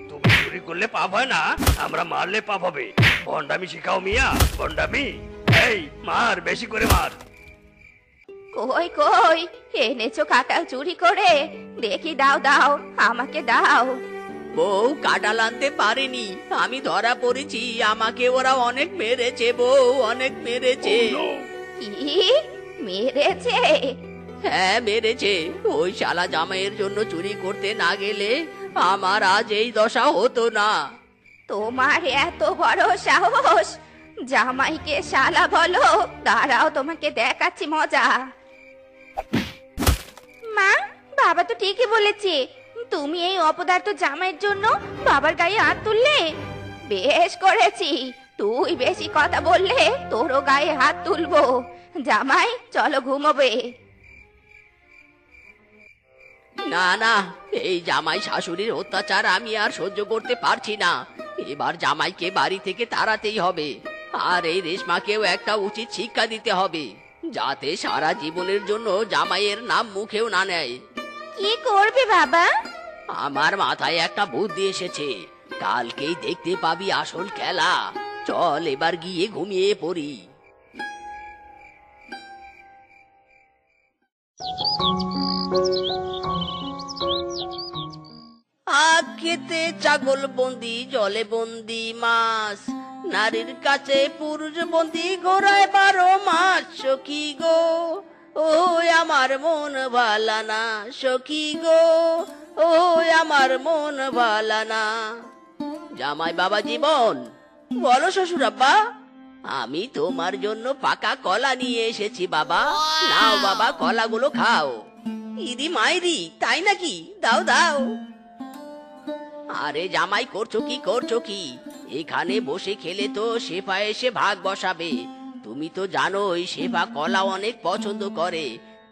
তুমি চুরি করলে পাপ হয় না, আমরা মারলে পাপ হবে। ভন্ডামি শিখাও মিয়া, ভন্ডামি। এই মার, বেশি করে মার। কই কই এনেছো কাঁঠাল চুরি করে? দেখি, দাও দাও, আমাকে দাও। বউ, কাঁঠাল আনতে পারিনি, আমি ধরা পড়েছি, আমাকে ওরা অনেক মেরেছে বউ, অনেক মেরেছে। কি মেরেছে? হ্যাঁ মেরেছে, ওই শালা জামাইয়ের জন্য চুরি করতে না গেলে আমার আজ এই দশা হতো না। তোমার এত বড় সাহস, জামাইকে শালা বলো? দাঁড়াও, তোমাকে দেখাচ্ছি মজা। মা, বাবা তো ঠিকই বলেছে, তুমি এই অপদার্থ জামাইয়ের জন্য বাবার গায়ে হাত তুললে। বেশ করেছি, তুই বেশি কথা বললে তোরও গায়ে হাত তুলবো। জামাই, চলো ঘুমোবে। না না, এই জামাই শাশুড়ির অত্যাচার আমি আর সহ্য করতে পারছি না। এবার জামাইকে বাড়ি থেকে তাড়াতেই হবে, আর এই রেশমাকেও একটা উচিত শিক্ষা দিতে হবে, যাতে সারা জীবনের জন্য জামাইয়ের নাম মুখেও না নেয়। কি করবে বাবা? আমার মাথায় একটা বুদ্ধি এসেছে, কালকেই দেখতে পাবি আসল খেলা। চল এবার গিয়ে ঘুমিয়ে পড়ি। আখ খেতে ছাগল বন্দি, জলে বন্দি মাছ, নারীর কাছে পুরুষ বন্দি, ঘোড়ায় 12 মাস। সখী গো, ও আমার মন ভালা না, সখী গো, ও আমার মন ভালা না। জামাই বাবা জীবন, বলো শ্বশুর আব্বা। আমি তোমার জন্য পাকা কলা নিয়ে এসেছি বাবা, নাও বাবা, কলাগুলো খাও। ইদি মাইরি, তাই নাকি? দাও দাও। আরে জামাই, করছো কি? এখানে বসে খেলে তো শেফা এসে ভাগ বসাবে। তুমি তো জানোই শেফা কলা অনেক পছন্দ করে,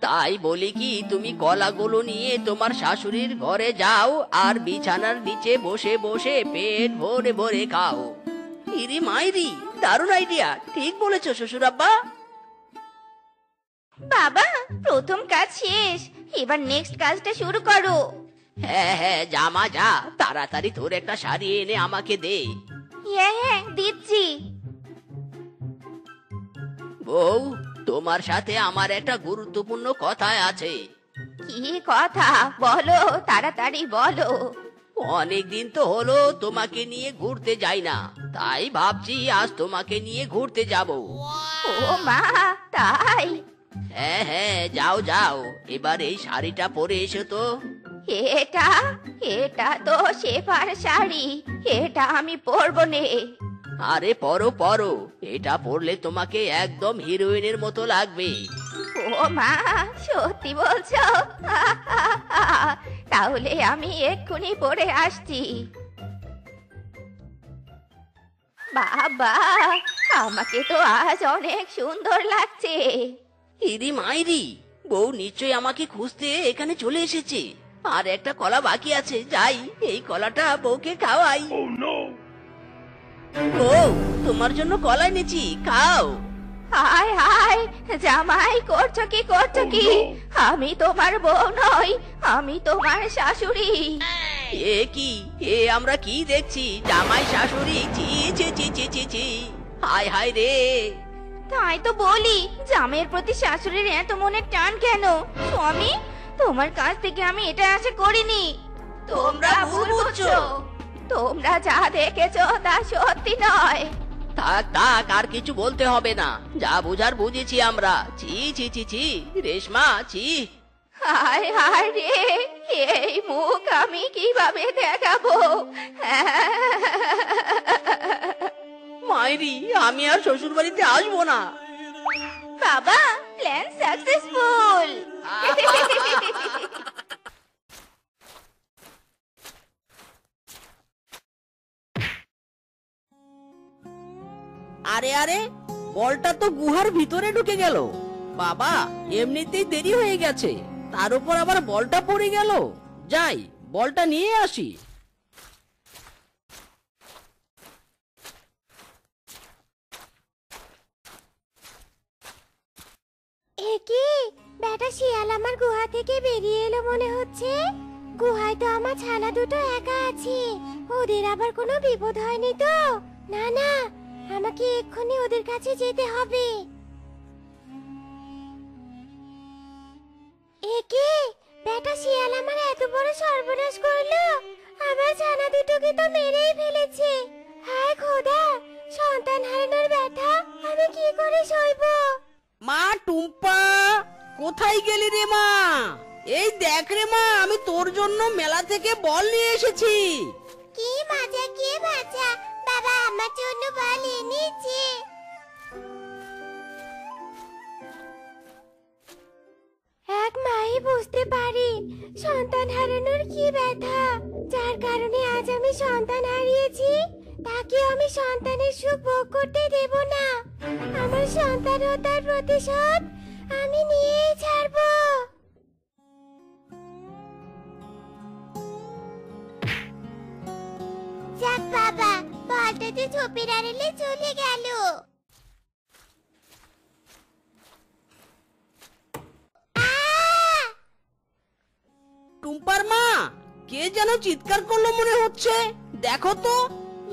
তাই বলি কি, তুমি কলাগুলো নিয়ে তোমার শাশুড়ির ঘরে যাও, আর বিছানার নিচে বসে বসে পেট ভরে ভরে খাও। ইরি মাইরি, দারুণ আইডিয়া, ঠিক বলেছো শ্বশুর আব্বা। বাবা, প্রথম কাজ শেষ, এবার নেক্সট কাজটা শুরু করো। হ্যাঁ হ্যাঁ, জামা যা, তাড়াতাড়ি তোর একটা শাড়ি এনে আমাকে দে। হ্যাঁ হ্যাঁ, দিচ্ছি। বউ, তোমার সাথে আমার একটা গুরুত্বপূর্ণ কথা আছে। কি কথা? বলো, তাড়াতাড়ি বলো। অনেকদিন তো হলো তোমাকে নিয়ে ঘুরতে যাই না, তাই ভাবছি আজ তোমাকে নিয়ে ঘুরতে যাব। ও মা, তাই? হ্যাঁ হ্যাঁ, যাও যাও, এবার এই শাড়িটা পরে এসো তো। এটা এটা তো শেফার শাড়ি, এটা আমি পরবো নে। আরে পরো পরো, এটা পরলে তোমাকে একদম হিরোইনের মতো লাগবে। ও মা, সত্যি বলছো? তাহলে আমি এক্ষুনি পরে আসছি। বাবা, আমাকে তো আজ অনেক সুন্দর লাগছে। ইরি মাইরি, বউ নিশ্চয়ই আমাকে খুঁজতে এখানে চলে এসেছে। আর একটা কলা বাকি আছে, যাই এই কলাটা বউকে খাওয়াই। বউ, তোমার জন্য কলা এনেছি, খাও। হায় হায়, জামাই, করছো কি? আমি তোমার বউ নই, আমি তোমার শাশুড়ি। এ কি, এ আমরা কি দেখছি? জামাই শাশুড়ি, ছি ছি ছি ছি ছি ছি, হায় হায় রে। তাই তো বলি, জামাইয়ের প্রতি শাশুড়ির এত মনের টান কেন? স্বামী, তোমার কাছ থেকে আমি এটা আশা করিনি। তোমরা ভুল বুঝছো। তোমরা যা দেখেছো তা সত্যি নয়। থাক থাক, আর কিছু বলতে হবে না, যা বুঝার বুঝেছি আমরা। ছি ছি ছি ছি, রেশমা, ছি। হায় হায় রে, এই মুখ আমি কিভাবে দেখাবো? মাইরি, আমি আর শ্বশুর বাড়িতে আসবো না। বাবা, প্ল্যান সাকসেসফুল। আরে আরে, বলটা তো গুহার ভিতরে ঢুকে গেল। বাবা, এমনিতেই দেরি হয়ে গেছে, তার উপর আবার বলটা পড়ে গেল। যাই, বলটা নিয়ে আসি। একি বেটা শিয়াল আমার গুহা থেকে বেরিয়ে এলো মনে হচ্ছে। গুহায় তো আমার ছানা দুটো একা আছে, ওদের আবার কোনো বিপদ হয়নি তো? না না, আমাকে এক্ষুনি ওদের কাছে যেতে হবে। একি বেটা শিয়াল আমার এত বড় সর্বনাশ করলো, আমার ছানা দুটোকে তো মেরেই ফেলেছে। হায় খোদা, সন্তান হারানোর ব্যথা আমি কি করে সইবো? মা টুম্পা, কোথায় গেলি রে মা? এই দেখ রে মা, আমি তোর জন্য মেলা থেকে বল নিয়ে এসেছি। কি মজা কি মজা, বাবা আমার জন্য বল এনেছে। এক মাই বুঝতে পারি সন্তান হারানোর কি ব্যথা, যার কারণে আজ আমি সন্তান হারিয়েছি তাকে আমি সন্তানের সুখ ভোগ করতে দেব না। আমার সন্তান ও তার প্রতিশোধ আমি নিয়েই ছাড়বো। যাক বাবা, বলটা যে ঝোপের আড়ালে চলে গেল। টুম্পার মা, কে যেন চিৎকার করলো মনে হচ্ছে, দেখো তো।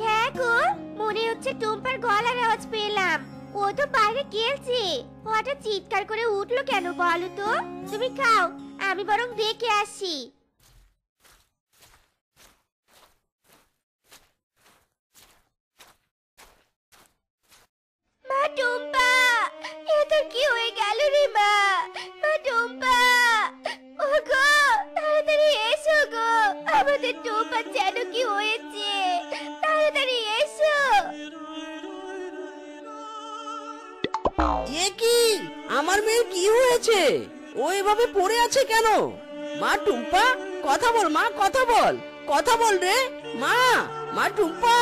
হ্যাঁ গো, মনে হচ্ছে টুম্পার গলার আওয়াজ পেলাম। ও তো বাইরে খেলছে, হঠাৎ চিৎকার করে উঠলো কেন বলো তো? তুমি খাও, আমি বরং দেখে আসি। মা টুম্পা, এ তোর কি হয়ে গেল রে মা? মা টুম্পা, ওগো তাড়াতাড়ি এসো গো, আমাদের টুম্পার যেন কি হয়েছে, তাড়াতাড়ি এসো। এ কি, আমার মেয়ের কি হয়েছে? ও এভাবে পড়ে আছে কেন? মা টুম্পা, কথা বল মা, কথা বল, কথা বল রে মা। মা টুম্পা,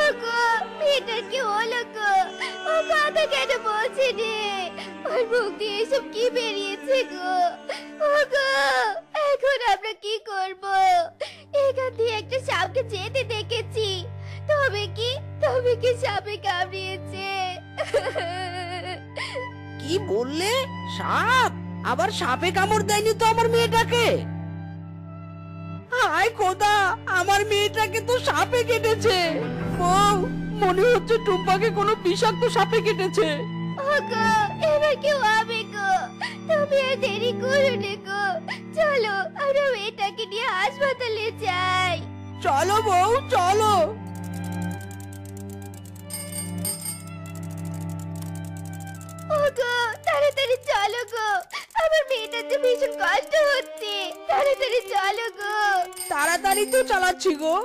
ওগো মেয়েটার কি হলো গো? ও কথা কেন বলছে রে? ওর মুখ দিয়ে এসব কি বেরিয়েছে গো? ওগো এখন আমরা কি করব? এখান দিয়ে একটা সাপকে যেতে দেখেছি, তবে কি সাপে কামড়িয়েছে? কি বললে? সাপ? আবার সাপে কামড় দেয়নি তো আমার মেয়েটাকে? হায় খোদা, আমার মেয়েটাকে তো সাপে কেটেছে। বউ, মনে হচ্ছে টুম্পাকে কোনো বিষাক্ত সাপে কেটেছে। ওগো এবার কি হবে গো? তুমি আর দেরি করো না গো, চলো আমরা মেয়েটাকে নিয়ে হাসপাতালে যাই। চলো বউ, চলো। ওগো তাড়াতাড়ি চলো গো, আমার মেয়েটার তো ভীষণ কষ্ট হচ্ছে, তাড়াতাড়ি চলো গো। তাড়াতাড়ি তো চালাচ্ছি গো।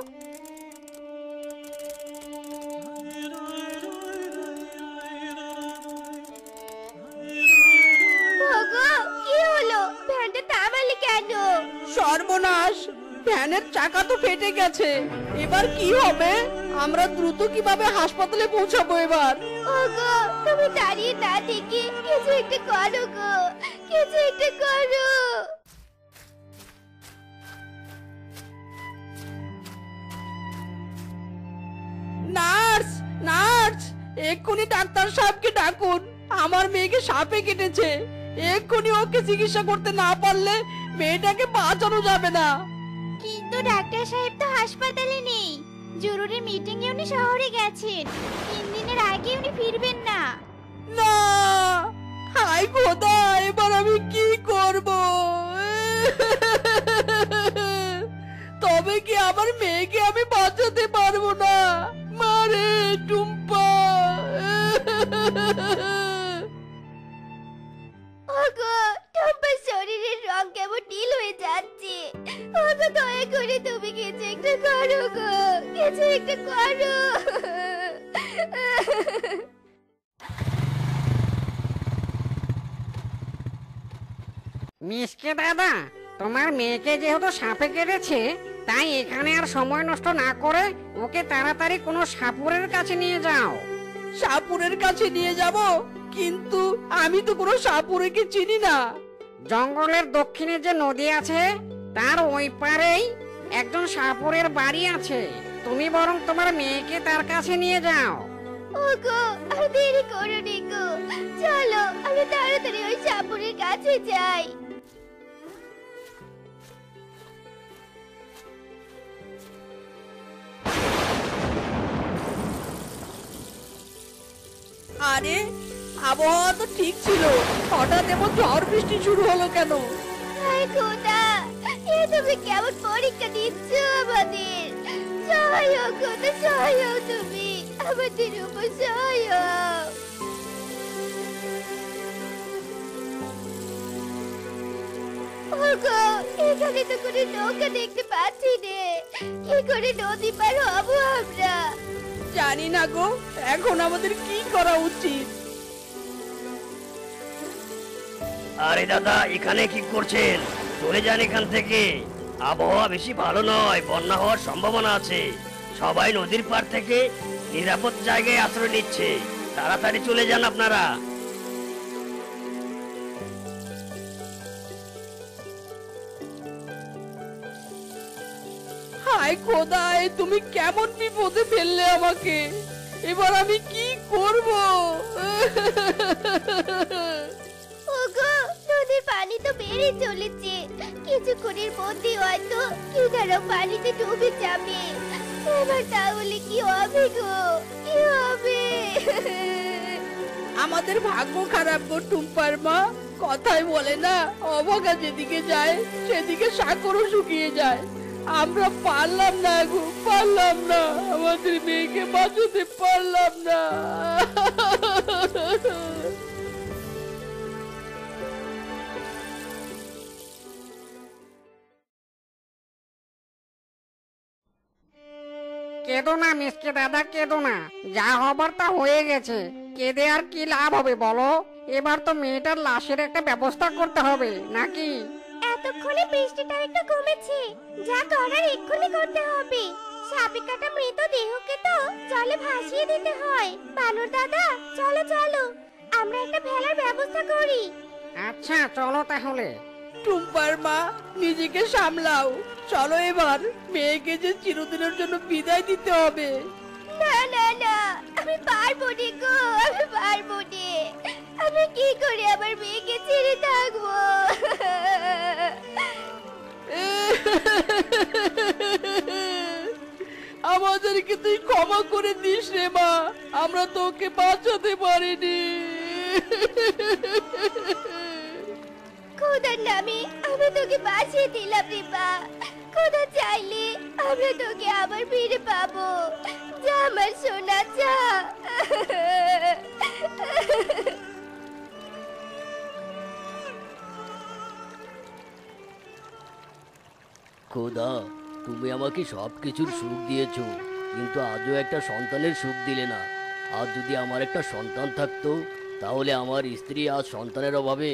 ওগো কি হলো, ভ্যানটা থামালে কেন? সর্বনাশ, ভ্যানের চাকা তো ফেটে গেছে। এবার কি হবে? আমরা দ্রুত কিভাবে হাসপাতালে পৌঁছাবো এবার? ওগো তুমি দাঁড়িয়ে না থেকে কিছু একটা করো গো, কিছু একটা করো। নার্স, নার্স, এক্ষুনি ডাক্তার সাহেবকে ডাকুন, আমার মেয়েকে সাপে কেটেছে। এক্ষুনি ওকে চিকিৎসা করতে না পারলে মেয়েটাকে বাঁচানো যাবে না। কিন্তু ডাক্তার সাহেব তো হাসপাতালে নেই, জরুরি মিটিং এ উনি শহরে গেছেন, 3 দিনের আগে উনি ফিরবেন না। না, হায় খোদা, এবার আমি কি করব? তবে কি আমার মেয়েকে আমি বাঁচাতে পারবো না? মারে টুম্পা। ওগো টুম্পার শরীরের রং কেমন নীল হয়ে যাচ্ছে, ওগো দয়া করে তুমি কিছু একটা করো গো, কিছু একটা করো। মিসকে দাদা, তোমার মেয়েকে যেহেতু সাপে কেটেছে, তাই এখানে আর সময় নষ্ট না করে ওকে তাড়াতাড়ি কোনো সাপুরের কাছে নিয়ে যাও। সাপুরের কাছে নিয়ে যাব, কিন্তু আমি তো কোনো সাপুরেকে চিনি না। জঙ্গলের দক্ষিণে যে নদী আছে তার ওই পারেই একজন সাপুরের বাড়ি আছে, তুমি বরং তোমার মেয়েকে তার কাছে নিয়ে যাও। ওগো আর দেরি করো নি গো, চলো আমরা তাড়াতাড়ি ওই সাপুরের কাছে যাই। আরে আবহাওয়া তো ঠিক ছিল, হঠাৎ এমন ঝড় বৃষ্টি শুরু হলো কেন? হায় খোদা, এ তুমি কেমন পরীক্ষা দিচ্ছ আমাদের? সহায় হও খোদা, সহায় হও, তুমি আমাদের উপর সহায় হও। ওগো, এখানে তো কোনো নৌকা দেখতে পাচ্ছি নে, কি করে নদী পার হবো আমরা? জানি না গো, এখন আমাদের কি করা উচিত? আরে দাদা, এখানে কি করছেন? চলে যান এখান থেকে। আবহাওয়া বেশি ভালো নয়, বন্যা হওয়ার সম্ভাবনা আছে। সবাই নদীর পার থেকে নিরাপদ জায়গায় আশ্রয় নিচ্ছে, তাড়াতাড়ি চলে যান আপনারা। হায় খোদা, এ তুমি কেমন বিপদে ফেললে আমাকে, এবার আমি কি করব? ওগো, নদীর পানি তো বেড়ে চলেছে, কিছুক্ষণের মধ্যে হয়তো কিনারা পানিতে ডুবে যাবে। এবার তাহলে কি হবে গো, কি হবে? আমাদের ভাগ্য খারাপ গো টুম্পার মা, কথাই বলে না, অভাগা যেদিকে যায় সেদিকে সাগরও শুকিয়ে যায়। আমরা পারলাম না গো, পারলাম না, আমাদের মেয়েকে বাঁচাতে পারলাম না। কেঁদো না মিসকে দাদা, কেঁদো না, যা হবার তা হয়ে গেছে। কেঁদে আর কি লাভ হবে বলো? এবার তো মেয়েটার লাশের একটা ব্যবস্থা করতে হবে নাকি? এতক্ষণে বৃষ্টিটা একটু কমেছে, যা করার এক্ষুনি করতে হবে। সাপে কাটা মৃতদেহকে তো জলে ভাসিয়ে দিতে হয়। বানর দাদা, চলো চলো, আমরা একটা ভেলার ব্যবস্থা করি। আচ্ছা চলো তাহলে। টুম্পার মা, নিজেকে সামলাও, চলো এবার মেয়েকে যে চিরদিনের জন্য বিদায় দিতে হবে। না না না, আমি পারবো নি গো, আমি পারবো নি। আমি কি করে আমার মেয়েকে ছেড়ে থাকবো? আমাদেরকে তুই ক্ষমা করে দিস রে মা, আমরা তোকে বাঁচাতে পারিনি। খোদার নামে আমি তোকে বাঁচিয়ে দিলাম রে মা। খোদা চাইলে আমরা তোকে আবার ফিরে পাবো। যা আমার সোনা, যা। খোদা, তুমি আমাকে সবকিছুর সুখ দিয়েছো, কিন্তু আজও একটা সন্তানের সুখ দিলে না। আজ যদি আমার একটা সন্তান থাকতো, তাহলে আমার স্ত্রী আজ সন্তানের অভাবে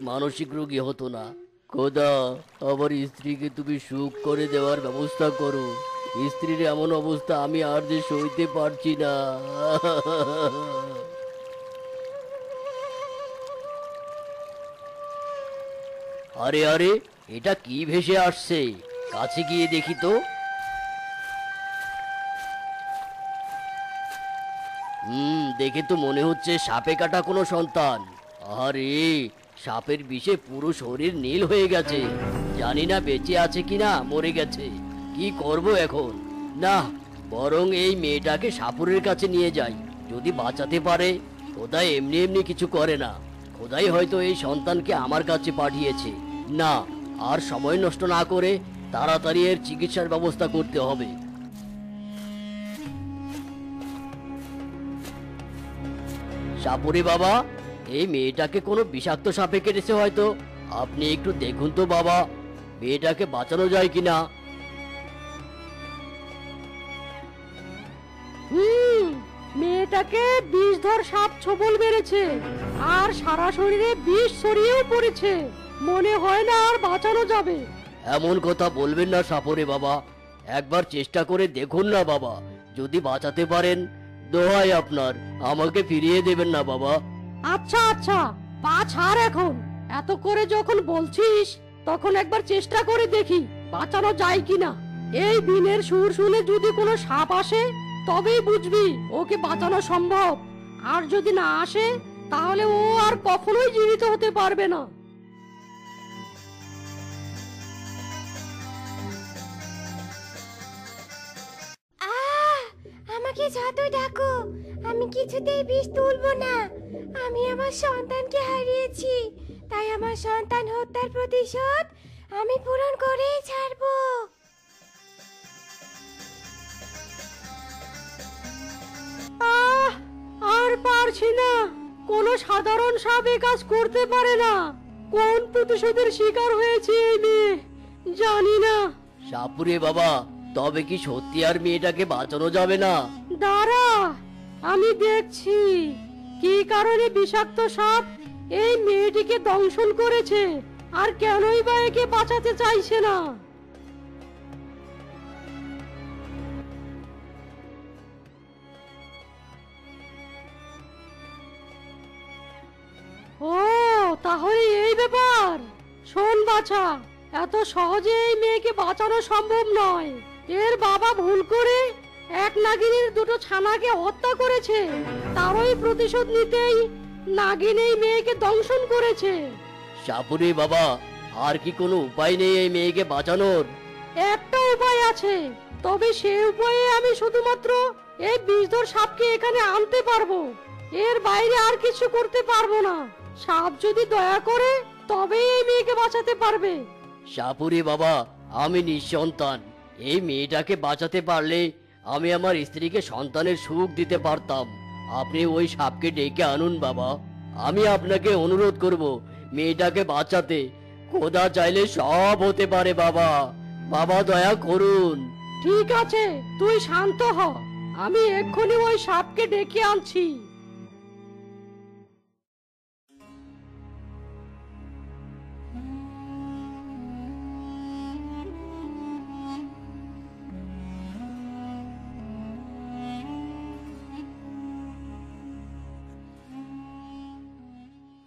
মানসিক রোগী হতো না। খোদা, আমার স্ত্রীকে তুমি সুখ করে দেওয়ার ব্যবস্থা করো। স্ত্রীর এমন অবস্থা আমি আর যে সইতে পারছি না। আরে আরে, এটা কি ভেসে আসছে? কাছে গিয়ে দেখি তো। দেখে তো মনে হচ্ছে সাপে কাটা কোনো সন্তান। আরে, সাপের বিষে পুরো শরীর নীল হয়ে গেছে, জানি না বেঁচে আছে কিনা মরে গেছে। কি করব এখন? না, বরং এই মেয়েটাকে সাপুরের কাছে নিয়ে যাই, যদি বাঁচাতে পারে। খোদা এমনি এমনি কিছু করে না, খোদাই হয়তো এই সন্তানকে আমার কাছে পাঠিয়েছে। না, আর সময় নষ্ট না করে তাড়াতাড়ি এর চিকিৎসার ব্যবস্থা করতে হবে। সাপুরে বাবা, এই মেয়েটাকে কোনো বিষাক্ত সাপে কেটেছে হয়তো, আপনি একটু দেখুন তো বাবা, মেয়েটাকে বাঁচানো যায় কিনা। মেয়েটাকে বিষধর সাপ ছোবল মেরেছে, আর সারা শরীরে বিষ ছড়িয়েও পড়েছে, মনে হয় না আর বাঁচানো যাবে। এমন কথা বলবেন না সাপুরে বাবা, একবার চেষ্টা করে দেখুন না বাবা, যদি বাঁচাতে পারেন দোহাই আপনার, আমাকে ফিরিয়ে দেবেন না বাবা। আচ্ছা আচ্ছা, পা ছাড় এখন, এত করে যখন বলছিস তখন একবার চেষ্টা করে দেখি বাঁচানো যায় কিনা। এই বিনের সুর শুনে যদি কোনো সাপ আসে তবেই বুঝবি ওকে বাঁচানো সম্ভব। আর যদি না আসে তাহলে ও আর কখনোই জীবিত হতে পারবে না। আমাকে যতই ডাকো আমি কিছুতেই বিষ তুলবো না। আমি আমার সন্তানকে হারিয়েছি, তাই আমার সন্তান হত্যার প্রতিশোধ আমি পূরণ করেই ছাড়বো। আর পারছি না, কোনো সাধারণ সাপ এ কাজ করতে পারে না। কোন প্রতিশোধের শিকার হয়েছে এই মেয়ে জানি না। সাপুরে বাবা, তবে কি সত্যি আর মেয়েটাকে বাঁচানো যাবে না? দাঁড়া, আমি দেখছি কি কারণে বিষাক্ত সাপ এই মেয়েটিকে দংশন করেছে আর কেনই বা একে বাঁচাতে চাইছে না। ও তাহলে এই ব্যাপার। শোন বাছা, এত সহজে এই মেয়েকে বাঁচানো সম্ভব নয়। এর বাবা ভুল করে এক নাগিনীর দুটো ছানাকে হত্যা করেছে, তারই প্রতিশোধ নিতেই নাগিন এই মেয়েকে দংশন করেছে। সাপুরে বাবা, আর কি কোনো উপায় নেই এই মেয়েকে বাঁচানোর? একটা উপায় আছে, তবে সেই উপায়ে আমি শুধুমাত্র এই বিষধর সাপকে এখানে আনতে পারবো। এর বাইরে আর কিছু করতে পারবো না। সাপ যদি দয়া করে তবেই এই মেয়েকে বাঁচাতে পারবে। সাপুরে বাবা, আমি নিঃসন্তান। এই মেয়েটাকে বাঁচাতে পারলে আমি আমার স্ত্রীকে সন্তানের সুখ দিতে পারতাম। আপনি ওই সাপকে ডেকে আনুন বাবা। আমি আপনাকে অনুরোধ করব মেয়েটাকে বাঁচাতে। খোদা চাইলে সব হতে পারে বাবা। বাবা দয়া করুন। ঠিক আছে, তুই শান্ত হ, আমি এক্ষুনি ওই সাপকে ডেকে আনছি।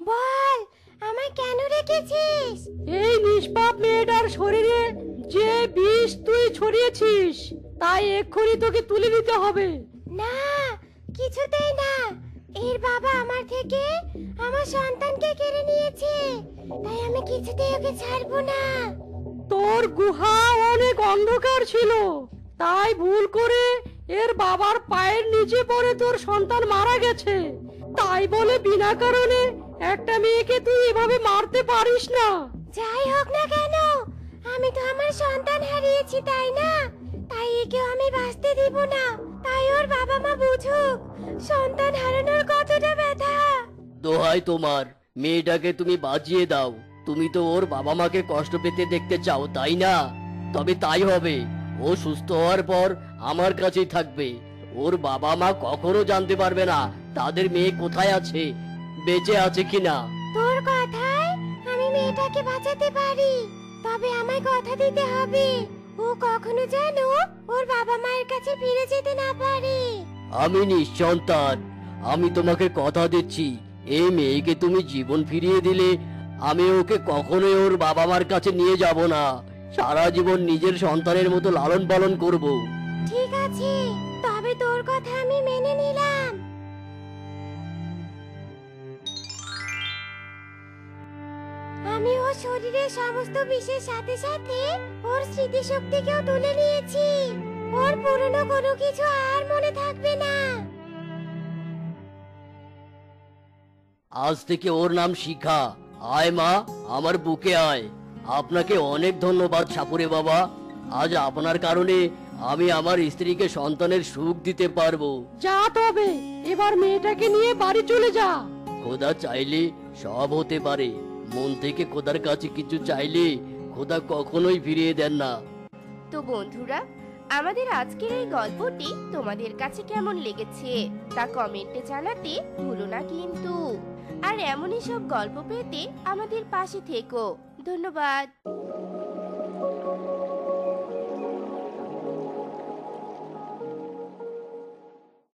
বল, আমায় কেন রেখেছিস? এই নিষ্পাপ মেয়েটার শরীরে যে বিষ তুই ছড়িয়েছিস তাই এক্ষুনি তোকে তুলে নিতে হবে। না, কিছুতেই না। এর বাবা আমার থেকে আমার সন্তানকে কেড়ে নিয়েছে, তাই আমি কিছুতেই ওকে ছাড়বো না। তোর গুহা অনেক অন্ধকার ছিল, তাই ভুল করে এর বাবার পায়ের নিচে পড়ে তোর সন্তান মারা গেছে। তাই বলে বিনা কারণে একটা মেয়েকে তুই এভাবে মারতে পারিস না। যাই হোক না কেন, আমি তো আমার সন্তান হারিয়েছি, তাই না? তাই একে আমি বাঁচতে দিব না। তাই ওর বাবা মা বুঝুক সন্তান হারানোর কতটা ব্যথা। দোহাই তোমার, মেয়েটাকে তুমি বাঁচিয়ে দাও। তুমি তো ওর বাবা মাকে কষ্ট পেতে দেখতে চাও, তাই না? তবে তাই হবে। ও সুস্থ হওয়ার পর আমার কাছেই থাকবে। ওর বাবা মা কখনো জানতে পারবে না তাদের মেয়ে কোথায় আছে, বেঁচে আছে কিনা। তোর কথায় আমি মেয়েটাকে বাঁচাতে পারি, তবে আমায় কথা দিতে হবে ও কখনো যেন ওর বাবা মায়ের কাছে ফিরে যেতে না পারে। আমি নিঃসন্তান, আমি তোমাকে কথা দিচ্ছি, এই মেয়েকে তুমি জীবন ফিরিয়ে দিলে আমি ওকে কখনোই ওর বাবা মার কাছে নিয়ে যাব না। সারা জীবন নিজের সন্তানের মতো লালন পালন করব। ঠিক আছে, তবে তোর কথা আমি মেনে নিলাম। আমি ওর শরীরের সমস্ত বিষের সাথে সাথে ওর স্মৃতিশক্তিকেও তুলে নিয়েছি। ওর পুরনো কোনো কিছু আর মনে থাকবে না। আজ থেকে ওর নাম শিখা। আয় মা, আমার বুকে আয়। আপনাকে অনেক ধন্যবাদ সাপুরে বাবা। আজ আপনার কারণে আমি আমার স্ত্রীকে সন্তানের সুখ দিতে পারবো। যা তবে এবার মেয়েটাকে নিয়ে বাড়ি চলে যা। খোদা চাইলে সব হতে পারে। মন থেকে খোদার কাছে কিছু চাইলে খোদা কখনোই ফিরিয়ে দেন না। তো বন্ধুরা, আমাদের আজকের এই গল্পটি তোমাদের কাছে কেমন লেগেছে তা কমেন্টে জানাতে ভুলো না কিন্তু। আর এমনই সব গল্প পেতে আমাদের পাশে থেকো। ধন্যবাদ।